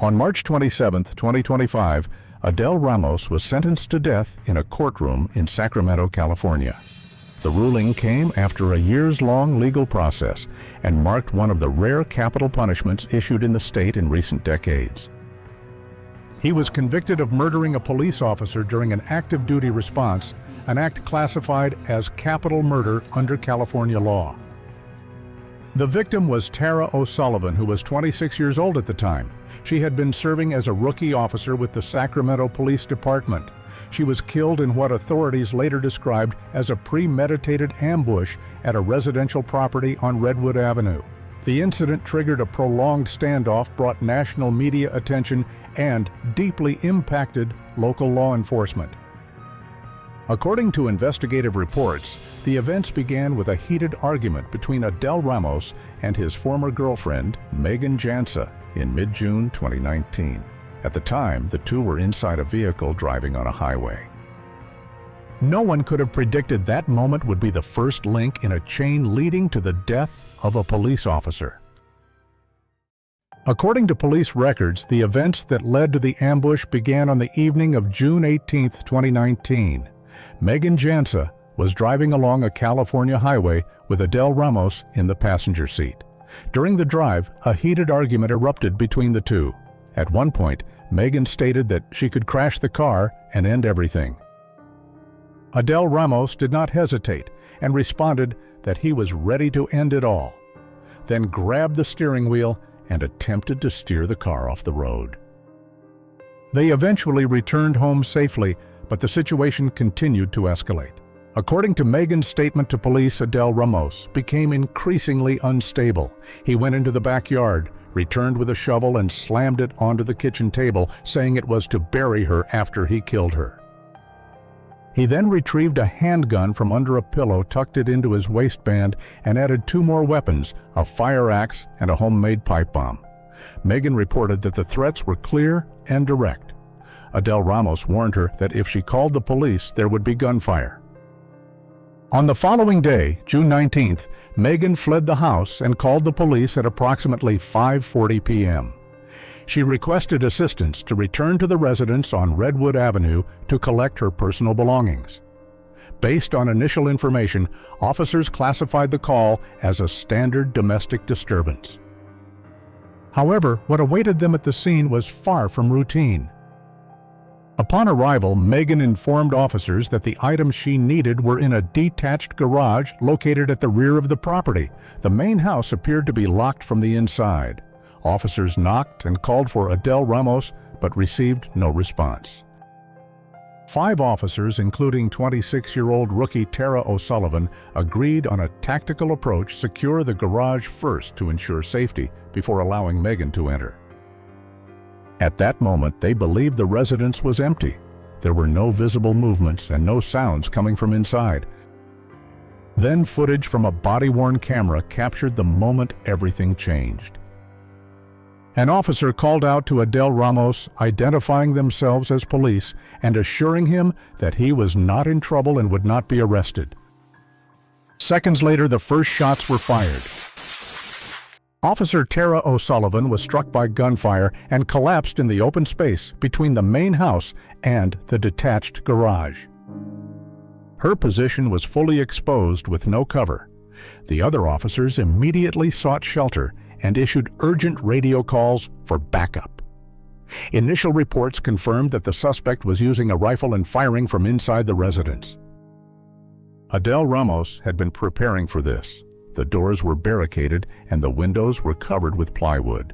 On March 27, 2025, Adel Ramos was sentenced to death in a courtroom in Sacramento, California. The ruling came after a years-long legal process and marked one of the rare capital punishments issued in the state in recent decades. He was convicted of murdering a police officer during an active duty response, an act classified as capital murder under California law. The victim was Tara O'Sullivan, who was 26 years old at the time. She had been serving as a rookie officer with the Sacramento Police Department. She was killed in what authorities later described as a premeditated ambush at a residential property on Redwood Avenue. The incident triggered a prolonged standoff, brought national media attention, and deeply impacted local law enforcement. According to investigative reports, the events began with a heated argument between Adel Ramos and his former girlfriend, Megan Jansa, in mid-June 2019. At the time, the two were inside a vehicle driving on a highway. No one could have predicted that moment would be the first link in a chain leading to the death of a police officer. According to police records, the events that led to the ambush began on the evening of June 18, 2019. Megan Jansa was driving along a California highway with Adel Ramos in the passenger seat. During the drive, a heated argument erupted between the two. At one point, Megan stated that she could crash the car and end everything. Adel Ramos did not hesitate and responded that he was ready to end it all, then grabbed the steering wheel and attempted to steer the car off the road. They eventually returned home safely, but the situation continued to escalate. According to Megan's statement to police, Adel Ramos became increasingly unstable. He went into the backyard, returned with a shovel, and slammed it onto the kitchen table, saying it was to bury her after he killed her. He then retrieved a handgun from under a pillow, tucked it into his waistband, and added two more weapons, a fire axe and a homemade pipe bomb. Megan reported that the threats were clear and direct. Adel Ramos warned her that if she called the police, there would be gunfire. On the following day, June 19th, Megan fled the house and called the police at approximately 5:40 p.m. She requested assistance to return to the residence on Redwood Avenue to collect her personal belongings. Based on initial information, officers classified the call as a standard domestic disturbance. However, what awaited them at the scene was far from routine. Upon arrival, Megan informed officers that the items she needed were in a detached garage located at the rear of the property. The main house appeared to be locked from the inside. Officers knocked and called for Adel Ramos, but received no response. 5 officers, including 26-year-old rookie Tara O'Sullivan, agreed on a tactical approach: secure the garage first to ensure safety before allowing Megan to enter. At that moment, they believed the residence was empty. There were no visible movements and no sounds coming from inside. Then footage from a body-worn camera captured the moment everything changed. An officer called out to Adel Ramos, identifying themselves as police and assuring him that he was not in trouble and would not be arrested. Seconds later, the first shots were fired. Officer Tara O'Sullivan was struck by gunfire and collapsed in the open space between the main house and the detached garage. Her position was fully exposed with no cover. The other officers immediately sought shelter and issued urgent radio calls for backup. Initial reports confirmed that the suspect was using a rifle and firing from inside the residence. Adel Ramos had been preparing for this. The doors were barricaded and the windows were covered with plywood.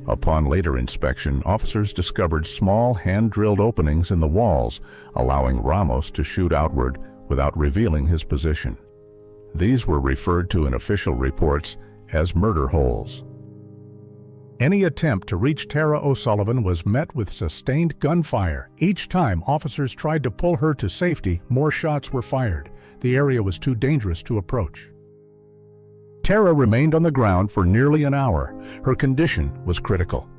Upon later inspection, officers discovered small hand-drilled openings in the walls, allowing Ramos to shoot outward without revealing his position. These were referred to in official reports as murder holes. Any attempt to reach Tara O'Sullivan was met with sustained gunfire. Each time officers tried to pull her to safety, more shots were fired. The area was too dangerous to approach. Tara remained on the ground for nearly an hour. Her condition was critical.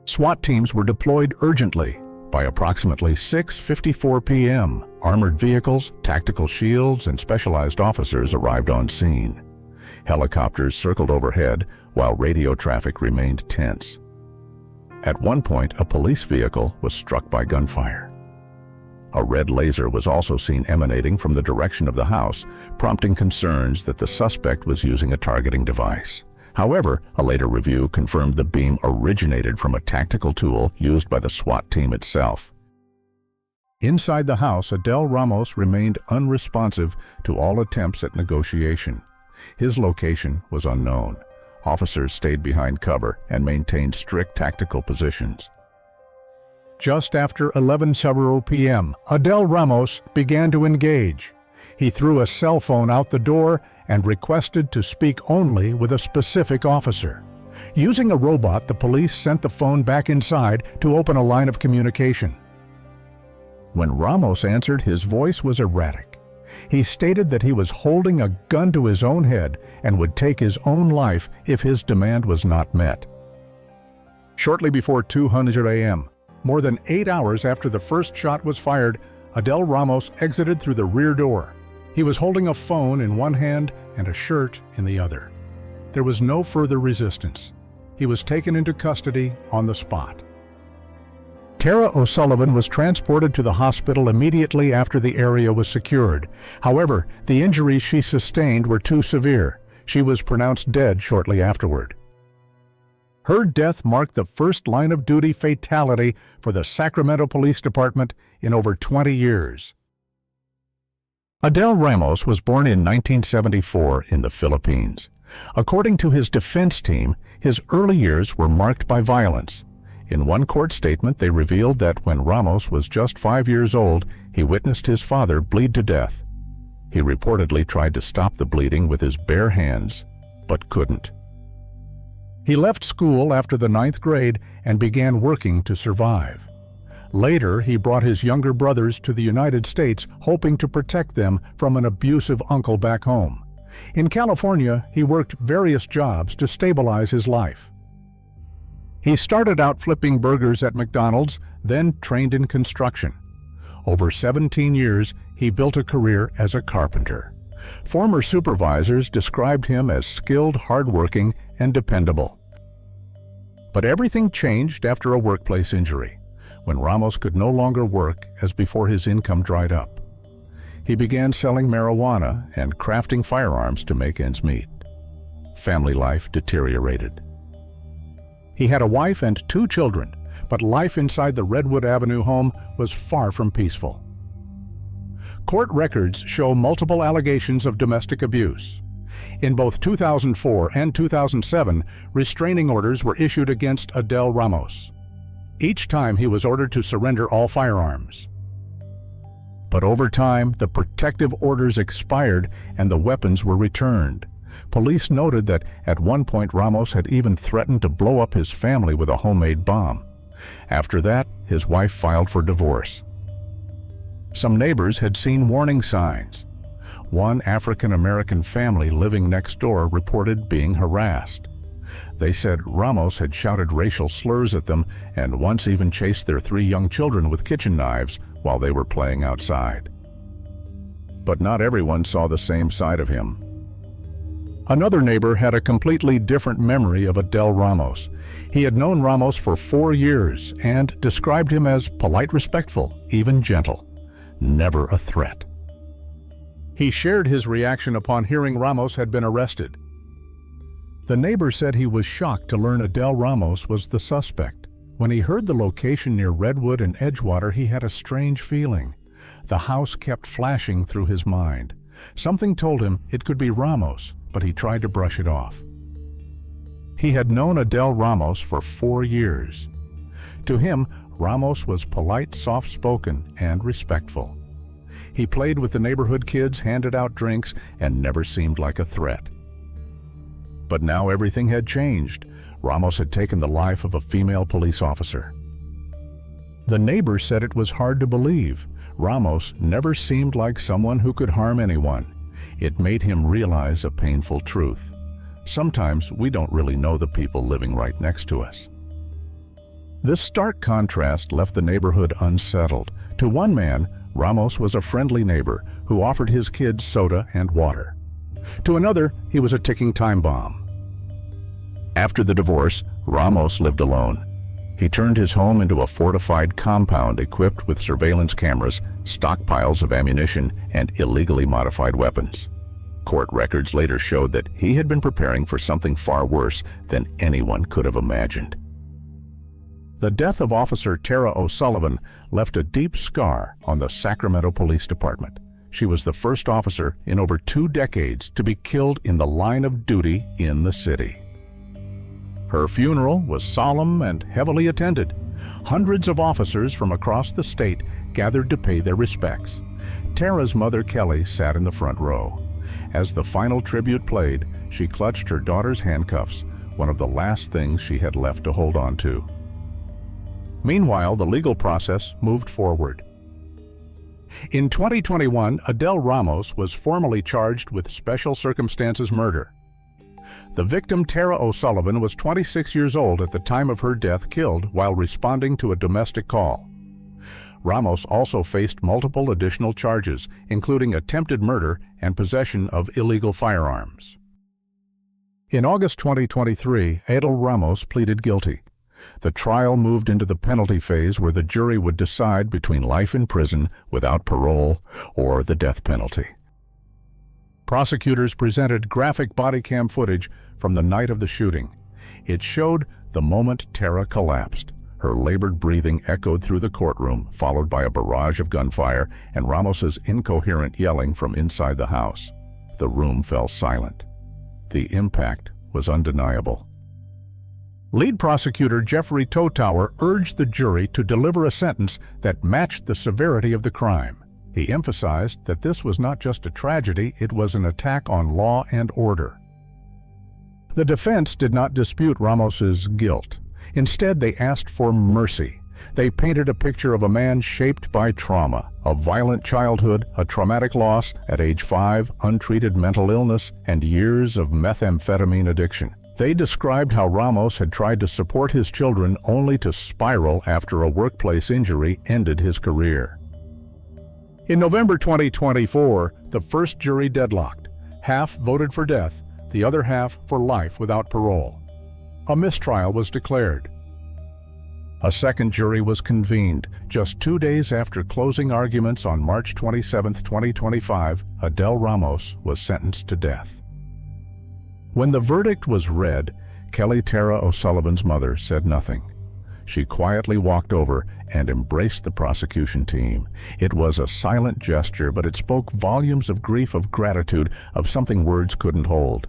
SWAT teams were deployed urgently. By approximately 6:54 p.m., armored vehicles, tactical shields, and specialized officers arrived on scene. Helicopters circled overhead while radio traffic remained tense. At one point, a police vehicle was struck by gunfire. A red laser was also seen emanating from the direction of the house, prompting concerns that the suspect was using a targeting device. However, a later review confirmed the beam originated from a tactical tool used by the SWAT team itself. Inside the house, Adel Ramos remained unresponsive to all attempts at negotiation. His location was unknown. Officers stayed behind cover and maintained strict tactical positions. Just after 11:00 p.m., Adel Ramos began to engage. He threw a cell phone out the door and requested to speak only with a specific officer. Using a robot, the police sent the phone back inside to open a line of communication. When Ramos answered, his voice was erratic. He stated that he was holding a gun to his own head and would take his own life if his demand was not met. Shortly before 2:00 a.m., more than 8 hours after the first shot was fired, Adel Ramos exited through the rear door. He was holding a phone in one hand and a shirt in the other. There was no further resistance. He was taken into custody on the spot. Tara O'Sullivan was transported to the hospital immediately after the area was secured. However, the injuries she sustained were too severe. She was pronounced dead shortly afterward. Her death marked the first line-of-duty fatality for the Sacramento Police Department in over 20 years. Adel Ramos was born in 1974 in the Philippines. According to his defense team, his early years were marked by violence. In one court statement, they revealed that when Ramos was just 5 years old, he witnessed his father bleed to death. He reportedly tried to stop the bleeding with his bare hands, but couldn't. He left school after the 9th grade and began working to survive. Later, he brought his younger brothers to the United States, hoping to protect them from an abusive uncle back home. In California, he worked various jobs to stabilize his life. He started out flipping burgers at McDonald's, then trained in construction. Over 17 years, he built a career as a carpenter. Former supervisors described him as skilled, hardworking, and dependable. But everything changed after a workplace injury, when Ramos could no longer work as before his income dried up. He began selling marijuana and crafting firearms to make ends meet. Family life deteriorated. He had a wife and 2 children, but life inside the Redwood Avenue home was far from peaceful. Court records show multiple allegations of domestic abuse. In both 2004 and 2007, restraining orders were issued against Adel Ramos. Each time he was ordered to surrender all firearms. But over time, the protective orders expired and the weapons were returned. Police noted that at one point Ramos had even threatened to blow up his family with a homemade bomb. After that, his wife filed for divorce. Some neighbors had seen warning signs. One African-American family living next door reported being harassed. They said Ramos had shouted racial slurs at them and once even chased their 3 young children with kitchen knives while they were playing outside. But not everyone saw the same side of him. Another neighbor had a completely different memory of Adel Ramos. He had known Ramos for 4 years and described him as polite, respectful, even gentle. Never a threat. He shared his reaction upon hearing Ramos had been arrested. The neighbor said he was shocked to learn Adel Ramos was the suspect. When he heard the location near Redwood and Edgewater, he had a strange feeling. The house kept flashing through his mind. Something told him it could be Ramos, but he tried to brush it off. He had known Adel Ramos for 4 years. To him, Ramos was polite, soft-spoken, and respectful. He played with the neighborhood kids, handed out drinks, and never seemed like a threat. But now everything had changed. Ramos had taken the life of a female police officer. The neighbor said it was hard to believe. Ramos never seemed like someone who could harm anyone. It made him realize a painful truth. Sometimes we don't really know the people living right next to us. This stark contrast left the neighborhood unsettled. To one man, Ramos was a friendly neighbor who offered his kids soda and water. To another, he was a ticking time bomb. After the divorce, Ramos lived alone. He turned his home into a fortified compound equipped with surveillance cameras, stockpiles of ammunition, and illegally modified weapons. Court records later showed that he had been preparing for something far worse than anyone could have imagined. The death of Officer Tara O'Sullivan left a deep scar on the Sacramento Police Department. She was the first officer in over 2 decades to be killed in the line of duty in the city. Her funeral was solemn and heavily attended. Hundreds of officers from across the state gathered to pay their respects. Tara's mother, Kelly, sat in the front row. As the final tribute played, she clutched her daughter's handcuffs, one of the last things she had left to hold on to. Meanwhile, the legal process moved forward. In 2021, Adel Ramos was formally charged with special circumstances murder. The victim, Tara O'Sullivan, was 26 years old at the time of her death, killed while responding to a domestic call. Ramos also faced multiple additional charges, including attempted murder and possession of illegal firearms. In August 2023, Adel Ramos pleaded guilty. The trial moved into the penalty phase, where the jury would decide between life in prison without parole or the death penalty. Prosecutors presented graphic body cam footage from the night of the shooting. It showed the moment Tara collapsed. Her labored breathing echoed through the courtroom, followed by a barrage of gunfire and Ramos's incoherent yelling from inside the house. The room fell silent. The impact was undeniable. Lead prosecutor Jeffrey Totower urged the jury to deliver a sentence that matched the severity of the crime. He emphasized that this was not just a tragedy, it was an attack on law and order. The defense did not dispute Ramos's guilt. Instead, they asked for mercy. They painted a picture of a man shaped by trauma, a violent childhood, a traumatic loss at age 5, untreated mental illness, and years of methamphetamine addiction. They described how Ramos had tried to support his children only to spiral after a workplace injury ended his career. In November 2024, the first jury deadlocked. Half voted for death, the other half for life without parole. A mistrial was declared. A second jury was convened. Just 2 days after closing arguments on March 27, 2025, Adel Ramos was sentenced to death. When the verdict was read, Kelly Tara O'Sullivan's mother said nothing. She quietly walked over and embraced the prosecution team. It was a silent gesture, but it spoke volumes of grief, of gratitude, of something words couldn't hold.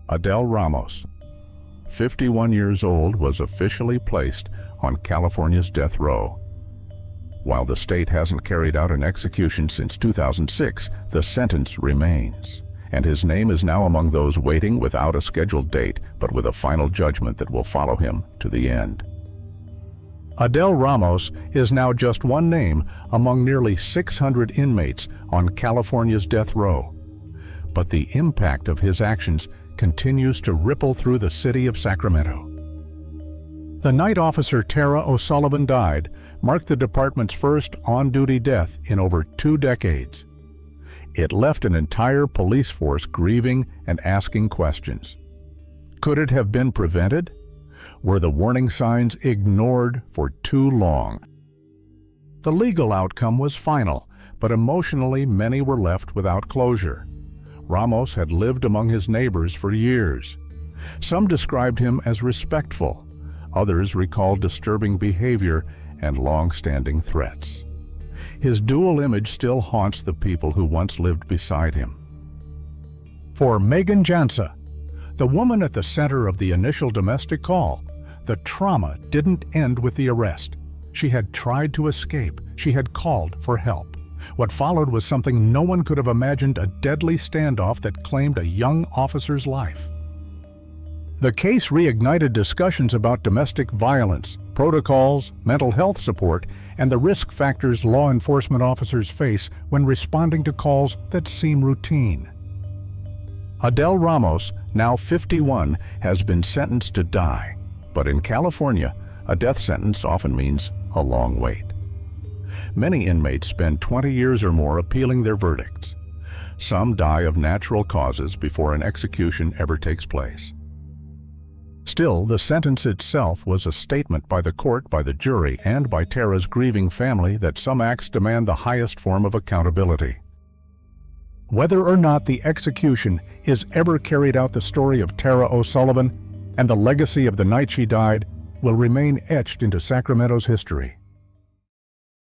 Adel Ramos, 51 years old, was officially placed on California's death row. While the state hasn't carried out an execution since 2006, the sentence remains, and his name is now among those waiting without a scheduled date, but with a final judgment that will follow him to the end. Adel Ramos is now just one name among nearly 600 inmates on California's death row. But the impact of his actions continues to ripple through the city of Sacramento. The night Officer Tara O'Sullivan died marked the department's first on-duty death in over 2 decades. It left an entire police force grieving and asking questions. Could it have been prevented? Were the warning signs ignored for too long? The legal outcome was final, but emotionally many were left without closure. Ramos had lived among his neighbors for years. Some described him as respectful. Others recalled disturbing behavior and long-standing threats. His dual image still haunts the people who once lived beside him. For Megan Jansa, the woman at the center of the initial domestic call, the trauma didn't end with the arrest. She had tried to escape. She had called for help. What followed was something no one could have imagined, a deadly standoff that claimed a young officer's life. The case reignited discussions about domestic violence, protocols, mental health support, and the risk factors law enforcement officers face when responding to calls that seem routine. Adel Ramos, now 51, has been sentenced to die. But in California, a death sentence often means a long wait. Many inmates spend 20 years or more appealing their verdicts. Some die of natural causes before an execution ever takes place. Still, the sentence itself was a statement by the court, by the jury, and by Tara's grieving family that some acts demand the highest form of accountability. Whether or not the execution is ever carried out, the story of Tara O'Sullivan and the legacy of the night she died will remain etched into Sacramento's history.